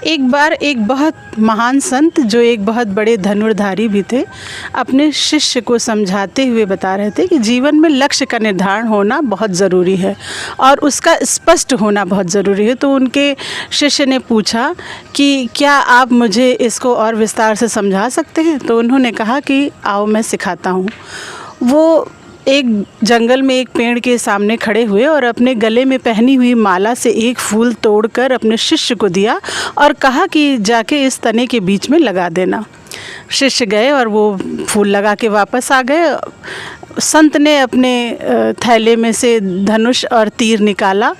एक बार एक बहुत महान संत, जो एक बहुत बड़े धनुर्धारी भी थे, अपने शिष्य को समझाते हुए बता रहे थे कि जीवन में लक्ष्य का निर्धारण होना बहुत ज़रूरी है और उसका स्पष्ट होना बहुत ज़रूरी है। तो उनके शिष्य ने पूछा कि क्या आप मुझे इसको और विस्तार से समझा सकते हैं? तो उन्होंने कहा कि आओ मैं सिखाता हूँ। वो एक जंगल में एक पेड़ के सामने खड़े हुए और अपने गले में पहनी हुई माला से एक फूल तोड़कर अपने शिष्य को दिया और कहा कि जाके इस तने के बीच में लगा देना। शिष्य गए और वो फूल लगा के वापस आ गए। संत ने अपने थैले में से धनुष और तीर निकाला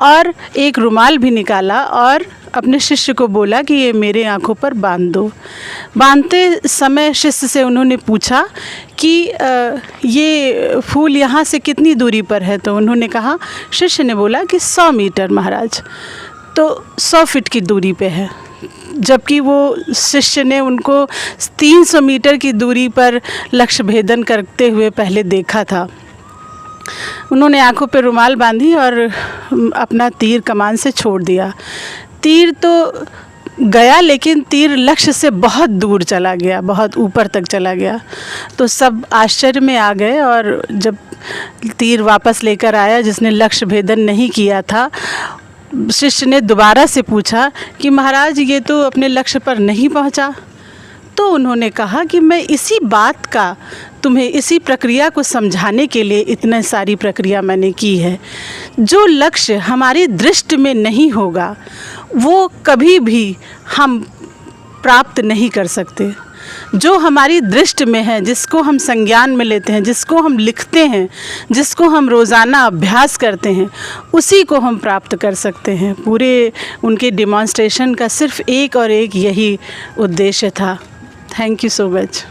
और एक रुमाल भी निकाला और अपने शिष्य को बोला कि ये मेरे आँखों पर बांध दो। बांधते समय शिष्य से उन्होंने पूछा कि ये फूल यहाँ से कितनी दूरी पर है? तो उन्होंने कहा, शिष्य ने बोला कि 100 मीटर महाराज। तो 100 फीट की दूरी पे है, जबकि वो शिष्य ने उनको 300 मीटर की दूरी पर लक्ष्य भेदन करते हुए पहले देखा था। उन्होंने आँखों पर रुमाल बांधी और अपना तीर कमान से छोड़ दिया। तीर तो गया, लेकिन तीर लक्ष्य से बहुत दूर चला गया, बहुत ऊपर तक चला गया। तो सब आश्चर्य में आ गए और जब तीर वापस लेकर आया जिसने लक्ष्य भेदन नहीं किया था, शिष्य ने दोबारा से पूछा कि महाराज ये तो अपने लक्ष्य पर नहीं पहुंचा। तो उन्होंने कहा कि मैं इसी बात का तुम्हें इसी प्रक्रिया को समझाने के लिए इतनी सारी प्रक्रिया मैंने की है। जो लक्ष्य हमारी दृष्टि में नहीं होगा वो कभी भी हम प्राप्त नहीं कर सकते। जो हमारी दृष्टि में है, जिसको हम संज्ञान में लेते हैं, जिसको हम लिखते हैं, जिसको हम रोज़ाना अभ्यास करते हैं, उसी को हम प्राप्त कर सकते हैं। पूरे उनके डिमॉन्स्ट्रेशन का सिर्फ एक और एक यही उद्देश्य था। Thank you so much.